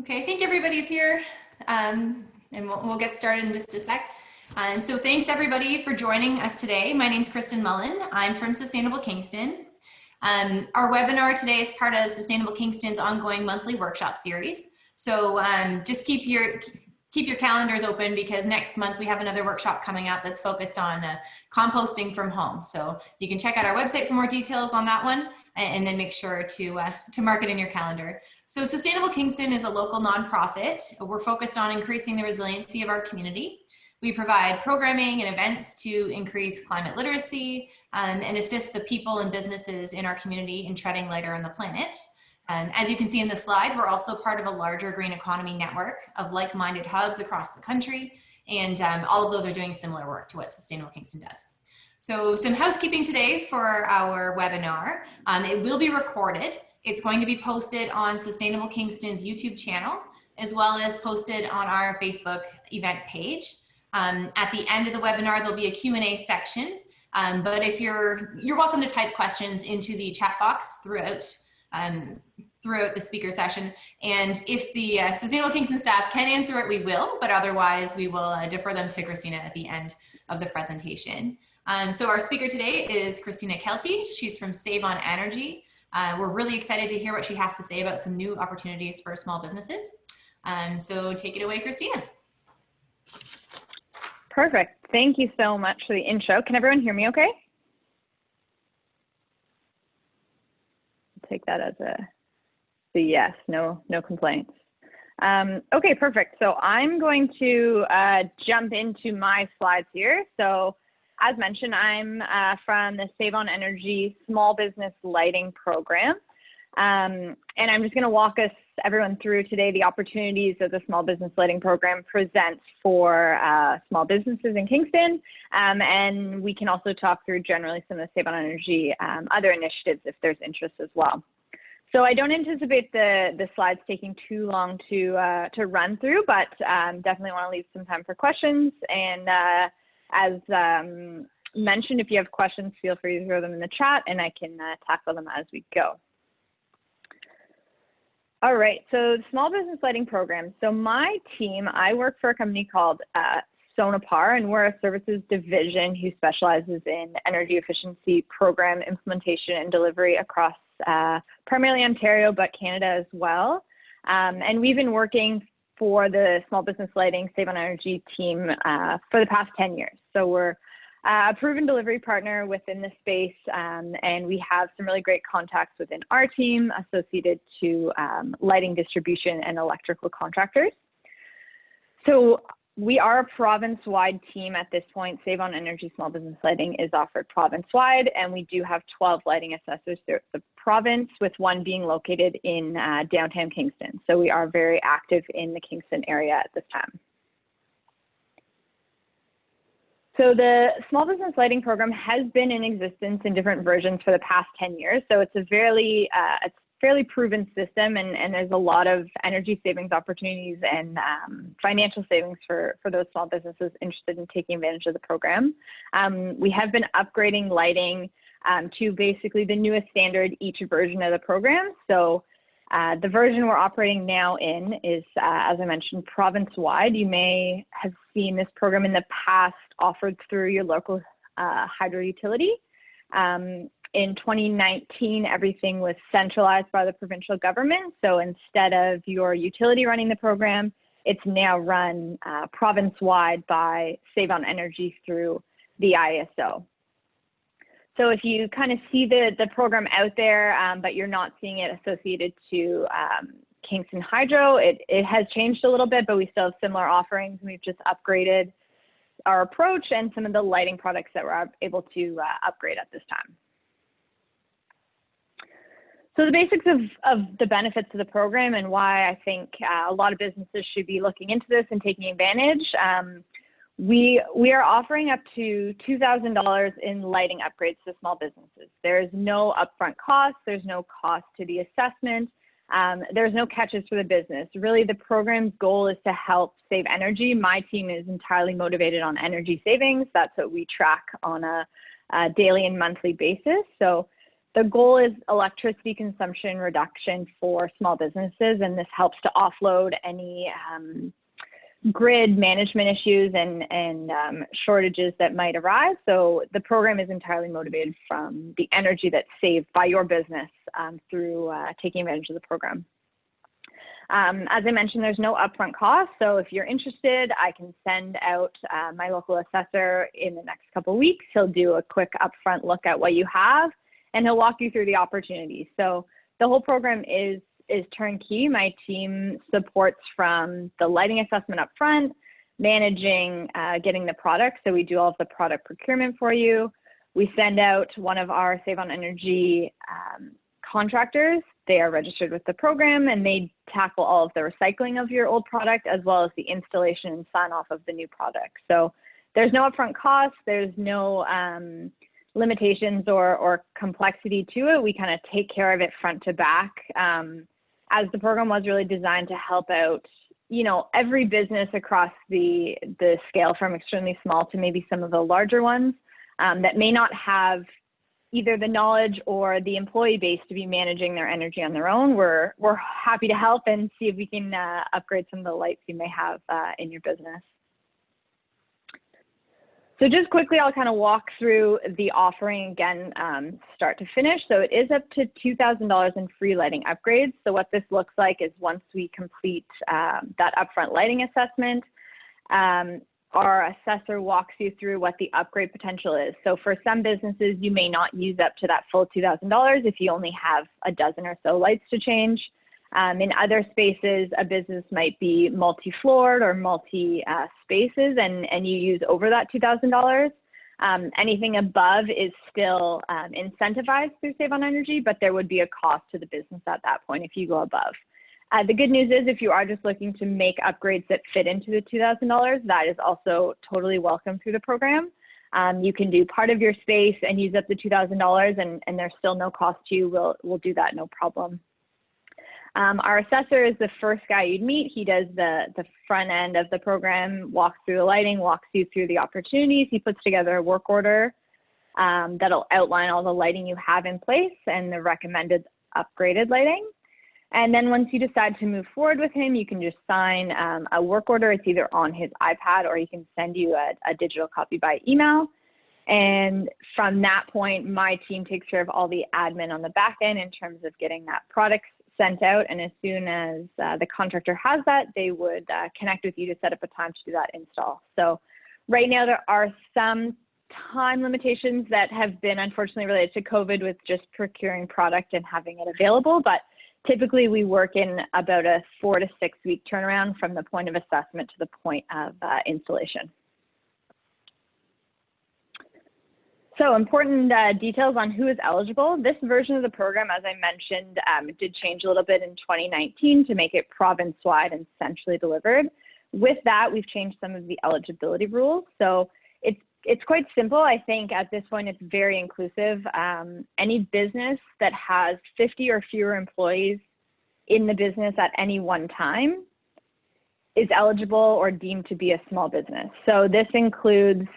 Okay, I think everybody's here, and we'll get started in just a sec. So thanks everybody for joining us today. My name's Kristen Mullen. I'm from Sustainable Kingston. Our webinar today is part of Sustainable Kingston's ongoing monthly workshop series. So just keep your calendars open, because next month we have another workshop coming up that's focused on composting from home. So you can check out our website for more details on that one, and then make sure to mark it in your calendar. So Sustainable Kingston is a local nonprofit. We're focused on increasing the resiliency of our community. We provide programming and events to increase climate literacy and assist the people and businesses in our community in treading lighter on the planet. As you can see in the slide, we're also part of a larger green economy network of like-minded hubs across the country, and all of those are doing similar work to what Sustainable Kingston does. So some housekeeping today for our webinar. It will be recorded. It's going to be posted on Sustainable Kingston's YouTube channel, as well as posted on our Facebook event page. At the end of the webinar, there'll be a Q&A section, but if you're welcome to type questions into the chat box throughout the speaker session. And if the Sustainable Kingston staff can answer it, we will, but otherwise we will defer them to Christina at the end of the presentation. So our speaker today is Christina Kelty. She's from Save on Energy. We're really excited to hear what she has to say about some new opportunities for small businesses. So take it away, Christina. Perfect. Thank you so much for the intro. Can everyone hear me okay? I'll take that as a yes, no complaints. Okay, perfect. So I'm going to jump into my slides here. So as mentioned, I'm from the Save on Energy Small Business Lighting Program. And I'm just going to walk everyone through today the opportunities that the Small Business Lighting Program presents for small businesses in Kingston. And we can also talk through generally some of the Save on Energy other initiatives if there's interest as well. So I don't anticipate the slides taking too long to run through, but definitely want to leave some time for questions. And as mentioned, if you have questions, feel free to throw them in the chat and I can tackle them as we go. All right, so the Small Business Lighting Program. So my team, I work for a company called Sonapar, and we're a services division who specializes in energy efficiency program implementation and delivery across primarily Ontario, but Canada as well. And we've been working for the Small Business Lighting Save on Energy team for the past 10 years. So we're a proven delivery partner within the space, and we have some really great contacts within our team associated to lighting distribution and electrical contractors. So we are a province-wide team at this point. Save on Energy Small Business Lighting is offered province-wide, and we do have 12 lighting assessors throughout the province, with one being located in downtown Kingston. So we are very active in the Kingston area at this time. So the Small Business Lighting Program has been in existence in different versions for the past 10 years. So it's a fairly proven system, and there's a lot of energy savings opportunities and financial savings for those small businesses interested in taking advantage of the program. We have been upgrading lighting to basically the newest standard each version of the program. So the version we're operating now in is, as I mentioned, province-wide. You may have seen this program in the past offered through your local hydro utility. In 2019, everything was centralized by the provincial government. So instead of your utility running the program, it's now run province-wide by Save on Energy through the ISO. So if you kind of see the program out there, but you're not seeing it associated to Kingston Hydro, it has changed a little bit, but we still have similar offerings. We've just upgraded our approach and some of the lighting products that we're able to upgrade at this time. So the basics of the benefits of the program and why I think a lot of businesses should be looking into this and taking advantage. We are offering up to $2,000 in lighting upgrades to small businesses. There's no upfront cost. There's no cost to the assessment. There's no catches for the business. Really, the program's goal is to help save energy. My team is entirely motivated on energy savings. That's what we track on a daily and monthly basis. So The goal is electricity consumption reduction for small businesses, and this helps to offload any grid management issues and shortages that might arise. So the program is entirely motivated from the energy that's saved by your business through taking advantage of the program. As I mentioned, there's no upfront cost. So if you're interested, I can send out my local assessor in the next couple of weeks. He'll do a quick upfront look at what you have, and he'll walk you through the opportunities. So the whole program is turnkey. My team supports from the lighting assessment up front, managing getting the product. So we do all of the product procurement for you. We send out one of our Save on Energy contractors. They are registered with the program, and they tackle all of the recycling of your old product as well as the installation and sign off of the new product. So there's no upfront cost. There's no limitations or complexity to it. We kind of take care of it front to back. As the program was really designed to help out, you know, every business across the scale from extremely small to maybe some of the larger ones that may not have either the knowledge or the employee base to be managing their energy on their own. We're happy to help and see if we can upgrade some of the lights you may have in your business. So just quickly, I'll kind of walk through the offering again, start to finish. So it is up to $2,000 in free lighting upgrades. So what this looks like is once we complete that upfront lighting assessment, our assessor walks you through what the upgrade potential is. So for some businesses, you may not use up to that full $2,000 if you only have a dozen or so lights to change. In other spaces, a business might be multi-floored or multi-spaces, and you use over that $2,000. Anything above is still incentivized through Save on Energy, but there would be a cost to the business at that point if you go above. The good news is if you are just looking to make upgrades that fit into the $2,000, that is also totally welcome through the program. You can do part of your space and use up the $2,000, and there's still no cost to you. We'll do that, no problem. Our assessor is the first guy you'd meet. He does the front end of the program, walks through the lighting, walks you through the opportunities. He puts together a work order that'll outline all the lighting you have in place and the recommended upgraded lighting. And then once you decide to move forward with him, you can just sign a work order. It's either on his iPad or he can send you a digital copy by email. And from that point, my team takes care of all the admin on the back end in terms of getting that product sent out. And as soon as the contractor has that, they would connect with you to set up a time to do that install. So right now there are some time limitations that have been unfortunately related to COVID with just procuring product and having it available. But typically we work in about a 4 to 6 week turnaround from the point of assessment to the point of installation. So important details on who is eligible. This version of the program, as I mentioned, did change a little bit in 2019 to make it province-wide and centrally delivered. With that, we've changed some of the eligibility rules. So it's quite simple. I think at this point, it's very inclusive. Any business that has 50 or fewer employees in the business at any one time is eligible or deemed to be a small business. So this includes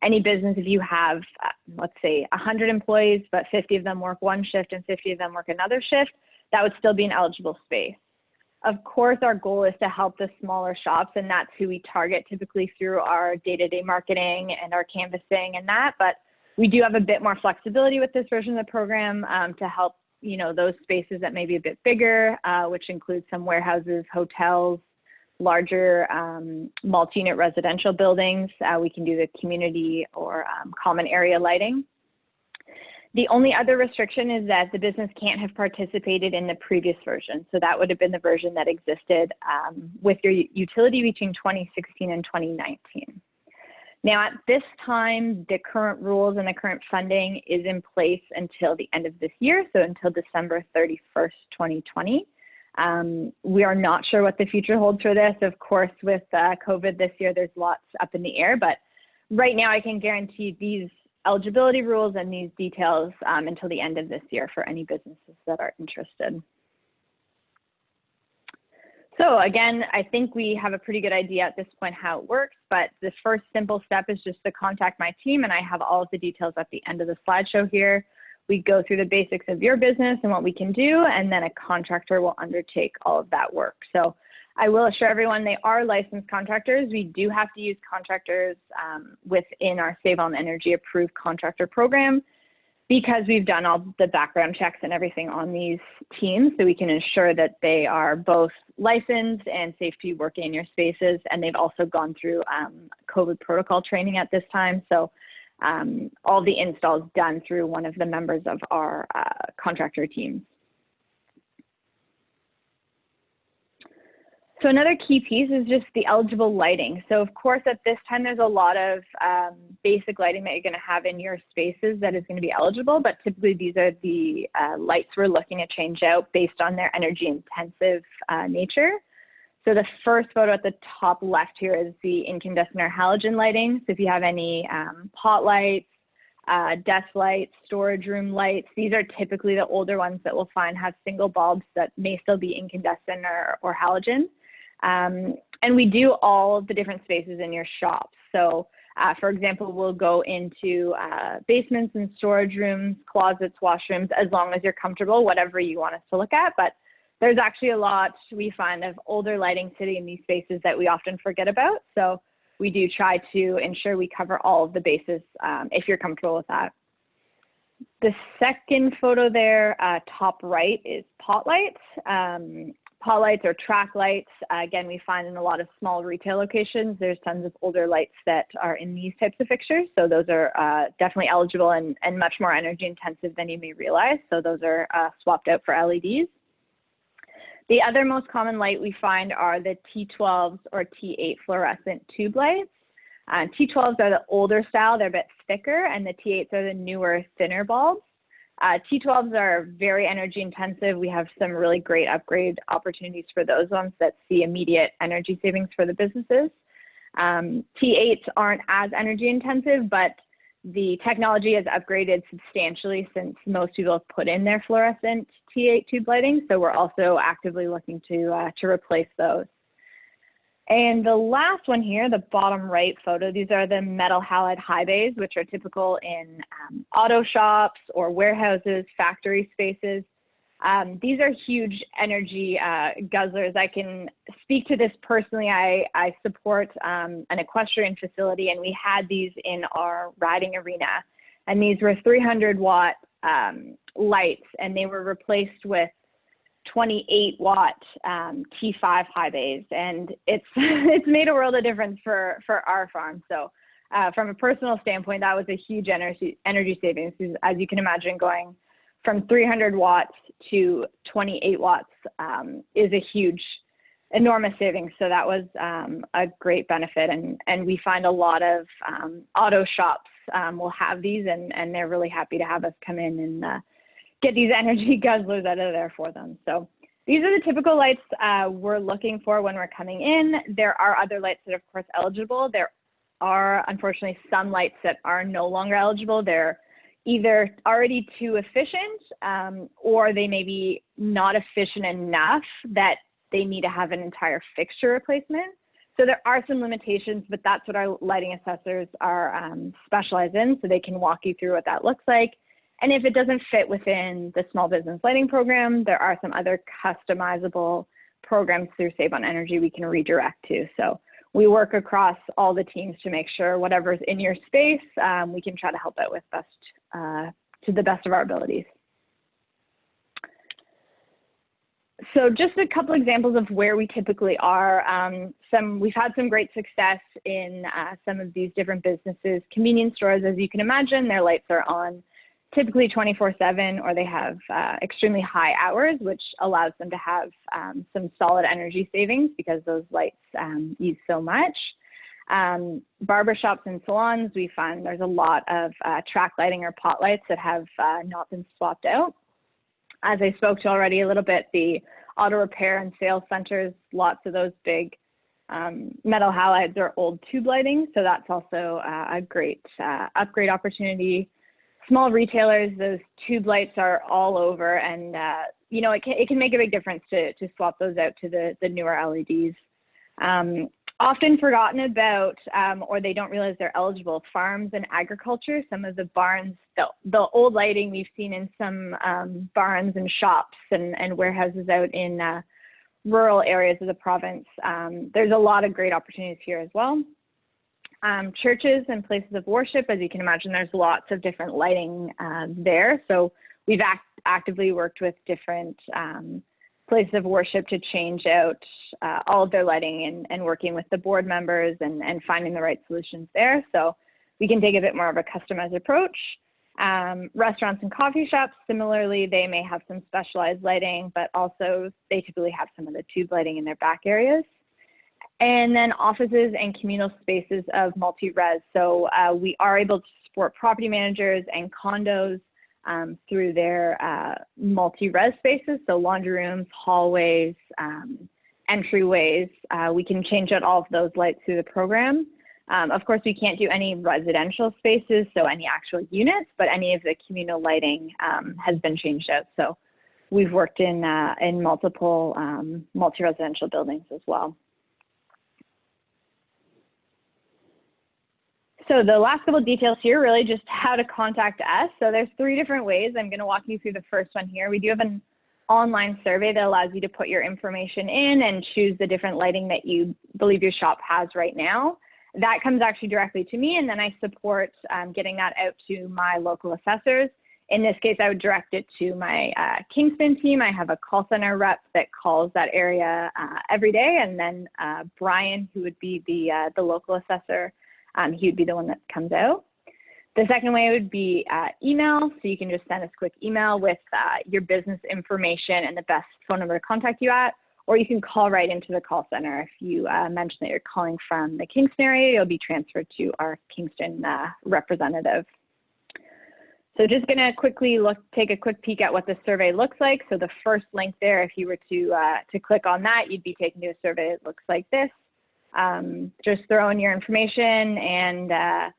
any business if you have, let's say, 100 employees, but 50 of them work one shift and 50 of them work another shift, that would still be an eligible space. Of course, our goal is to help the smaller shops, and that's who we target typically through our day-to-day marketing and our canvassing and that, but we do have a bit more flexibility with this version of the program to help, you know, those spaces that may be a bit bigger, which includes some warehouses, hotels, larger multi-unit residential buildings. We can do the community or common area lighting. The only other restriction is that the business can't have participated in the previous version. So that would have been the version that existed with your utility between 2016 and 2019. Now, at this time, the current rules and the current funding is in place until the end of this year, so until December 31st, 2020. We are not sure what the future holds for this. Of course, with COVID this year, there's lots up in the air, but right now I can guarantee these eligibility rules and these details until the end of this year for any businesses that are interested. So again, I think we have a pretty good idea at this point how it works, but the first simple step is just to contact my team, and I have all of the details at the end of the slideshow here. we go through the basics of your business and what we can do, and then a contractor will undertake all of that work. So I will assure everyone they are licensed contractors. We do have to use contractors within our Save on Energy approved contractor program, because we've done all the background checks and everything on these teams, so we can ensure that they are both licensed and safe to be working in your spaces. And they've also gone through COVID protocol training at this time. So all the installs done through one of the members of our contractor team. So another key piece is just the eligible lighting. So of course, at this time, there's a lot of basic lighting that you're going to have in your spaces that is going to be eligible, but typically these are the lights we're looking to change out based on their energy intensive nature. So the first photo at the top left here is the incandescent or halogen lighting. So if you have any pot lights, desk lights, storage room lights, these are typically the older ones that we'll find have single bulbs that may still be incandescent or halogen. And we do all of the different spaces in your shop. So for example, we'll go into basements and storage rooms, closets, washrooms, as long as you're comfortable, whatever you want us to look at. But there's actually a lot we find of older lighting sitting in these spaces that we often forget about. So we do try to ensure we cover all of the bases if you're comfortable with that. The second photo there, top right, is pot lights. Pot lights or track lights, again, we find in a lot of small retail locations, there's tons of older lights that are in these types of fixtures. So those are definitely eligible and much more energy intensive than you may realize. So those are swapped out for LEDs. The other most common light we find are the T12s or T8 fluorescent tube lights. T12s are the older style, they're a bit thicker, and the T8s are the newer, thinner bulbs. T12s are very energy intensive. We have some really great upgrade opportunities for those ones that see immediate energy savings for the businesses. T8s aren't as energy intensive, but the technology has upgraded substantially since most people have put in their fluorescent T8 tube lighting. So we're also actively looking to replace those. And the last one here, the bottom right photo, these are the metal halide high bays, which are typical in auto shops or warehouses, factory spaces. These are huge energy guzzlers. I can speak to this personally. I support an equestrian facility, and we had these in our riding arena. And these were 300 watt lights, and they were replaced with 28 watt T5 high bays, and it's it's made a world of difference for our farm. So from a personal standpoint, that was a huge energy savings. As you can imagine, going from 300 watts to 28 watts is a huge, enormous savings. So that was a great benefit, and we find a lot of auto shops will have these, and they're really happy to have us come in and get these energy guzzlers out of there for them. So these are the typical lights we're looking for when we're coming in. There are other lights that are, of course, eligible. There are, unfortunately, some lights that are no longer eligible. They're either already too efficient or they may be not efficient enough that they need to have an entire fixture replacement. So there are some limitations, but that's what our lighting assessors are specialized in, so they can walk you through what that looks like. And if it doesn't fit within the small business lighting program, there are some other customizable programs through Save on Energy we can redirect to. So we work across all the teams to make sure whatever's in your space, we can try to help out with to the best of our abilities. So just a couple examples of where we typically are. We've had some great success in some of these different businesses. Convenience stores, as you can imagine, their lights are on typically 24/7, or they have extremely high hours, which allows them to have some solid energy savings because those lights use so much. Barbershops and salons, we find there's a lot of track lighting or pot lights that have not been swapped out. As I spoke to already a little bit, the auto repair and sales centers, lots of those big metal halides are old tube lighting, so that's also a great upgrade opportunity. Small retailers, those tube lights are all over, and you know, it can make a big difference to swap those out to the newer LEDs. often forgotten about, or they don't realize they're eligible. Farms and agriculture, some of the barns, the old lighting we've seen in some barns and shops and warehouses out in rural areas of the province. There's a lot of great opportunities here as well. Churches and places of worship, as you can imagine, there's lots of different lighting there. So we've actively worked with different places of worship to change out all of their lighting and working with the board members and finding the right solutions there. So we can take a bit more of a customized approach. Restaurants and coffee shops, similarly, they may have some specialized lighting, but also they typically have some of the tube lighting in their back areas. And then offices and communal spaces of multi-res. So we are able to support property managers and condos through their multi-res spaces, so laundry rooms, hallways, entryways. We can change out all of those lights through the program. Of course, we can't do any residential spaces, so any actual units, but any of the communal lighting has been changed out. So we've worked in multiple multi-residential buildings as well. So the last couple of details here, really just how to contact us. So there's 3 different ways. I'm going to walk you through the first one here. We do have an online survey that allows you to put your information in and choose the different lighting that you believe your shop has right now. That comes actually directly to me, and then I support getting that out to my local assessors. In this case, I would direct it to my Kingston team. I have a call center rep that calls that area every day, and then Brian, who would be the local assessor, he would be the one that comes out. The second way would be email. So you can just send us a quick email with your business information and the best phone number to contact you at, or you can call right into the call center. If you mention that you're calling from the Kingston area, you'll be transferred to our Kingston representative. So just gonna quickly take a quick peek at what the survey looks like. So the first link there, if you were to click on that, you'd be taken to a survey that looks like this. Just throw in your information and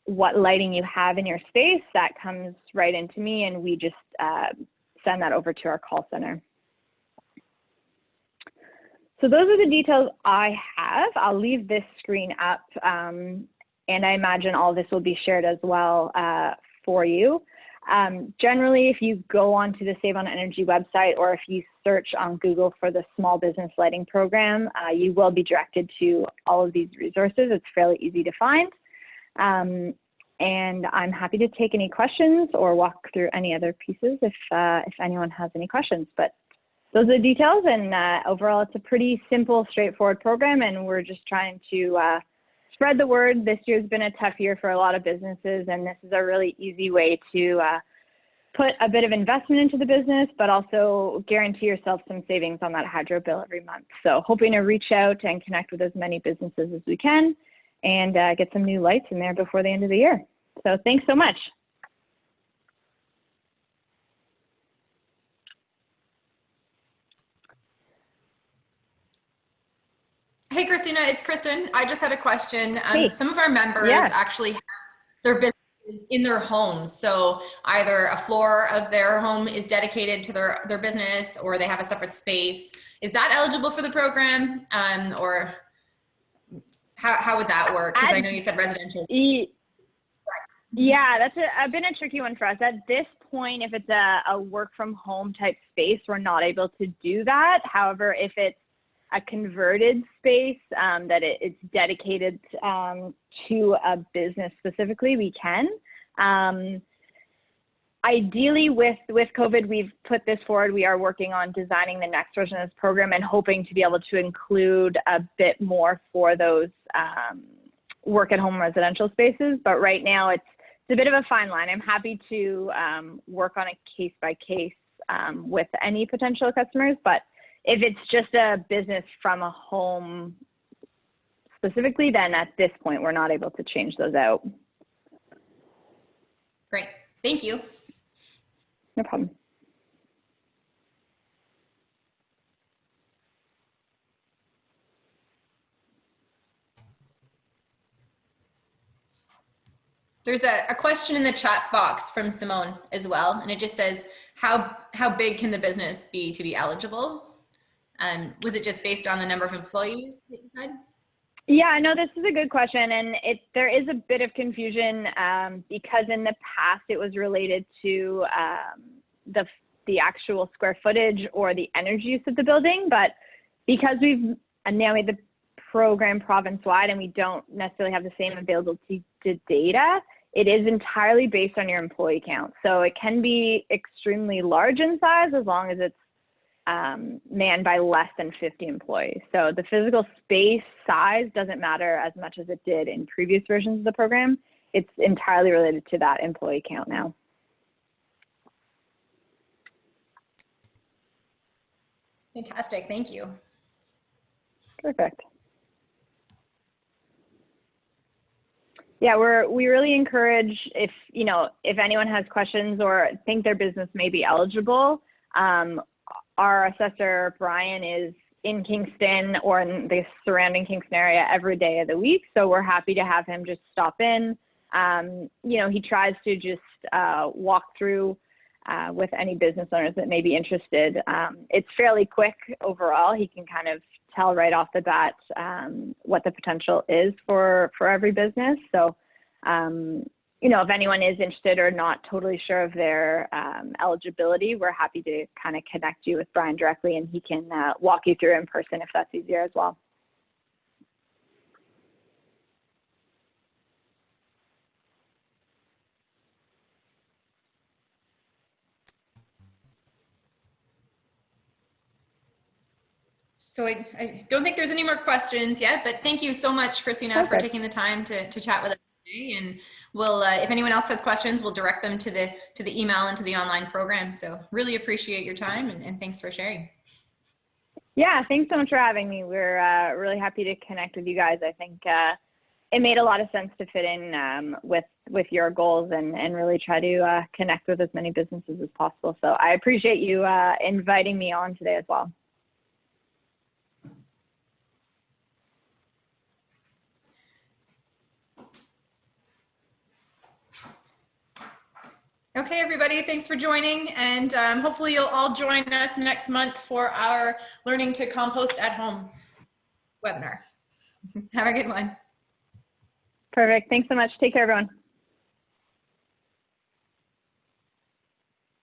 what lighting you have in your space. That comes right into me, and we just send that over to our call center. So those are the details I have. I'll leave this screen up, and I imagine all this will be shared as well for you. Generally, if you go onto the Save on Energy website, or if you search on Google for the Small Business Lighting Program, you will be directed to all of these resources. It's fairly easy to find. And I'm happy to take any questions or walk through any other pieces if anyone has any questions. But those are the details, and overall, it's a pretty simple, straightforward program, and we're just trying to spread the word. This year's been a tough year for a lot of businesses, and this is a really easy way to put a bit of investment into the business, but also guarantee yourself some savings on that hydro bill every month. So hoping to reach out and connect with as many businesses as we can and get some new lights in there before the end of the year. So thanks so much. Hey, Christina, it's Kristen. I just had a question. Hey. Some of our members actually have their businesses in their homes. So either a floor of their home is dedicated to their business, or they have a separate space. Is that eligible for the program? Or how would that work? Because I know you said residential. Yeah, that's been a tricky one for us. At this point, if it's a work from home type space, we're not able to do that. However, if it's a converted space that it's dedicated to a business specifically, we can. Ideally, with COVID, we've put this forward. We are working on designing the next version of this program and hoping to be able to include a bit more for those work at home residential spaces. But right now, it's a bit of a fine line. I'm happy to work on a case by case with any potential customers, but if it's just a business from a home specifically, then at this point, we're not able to change those out. Great. Thank you. No problem. There's a question in the chat box from Simone as well, and it just says, how big can the business be to be eligible? Was it just based on the number of employees that you said? Yeah, no, this is a good question, and there is a bit of confusion because in the past it was related to the actual square footage or the energy use of the building, but because we've now made the program province-wide and we don't necessarily have the same availability to data, it is entirely based on your employee count. So it can be extremely large in size as long as it's manned by less than 50 employees. So the physical space size doesn't matter as much as it did in previous versions of the program. It's entirely related to that employee count now. Fantastic, thank you. Perfect. Yeah, we really encourage if anyone has questions or think their business may be eligible, our assessor, Brian, is in Kingston or in the surrounding Kingston area every day of the week. So we're happy to have him just stop in. He tries to just walk through with any business owners that may be interested. It's fairly quick overall. He can kind of tell right off the bat what the potential is for every business. So, if anyone is interested or not totally sure of their eligibility, we're happy to kind of connect you with Brian directly, and he can walk you through in person if that's easier as well. So I don't think there's any more questions yet, but thank you so much, Christina, for taking the time to chat with us today. And we'll, if anyone else has questions, we'll direct them to the email and to the online program. So really appreciate your time and thanks for sharing. Yeah, thanks so much for having me. We're really happy to connect with you guys. I think it made a lot of sense to fit in with your goals and really try to connect with as many businesses as possible. So I appreciate you inviting me on today as well. Okay, everybody, thanks for joining. And hopefully you'll all join us next month for our Learning to Compost at Home webinar. Have a good one. Perfect. Thanks so much. Take care, everyone.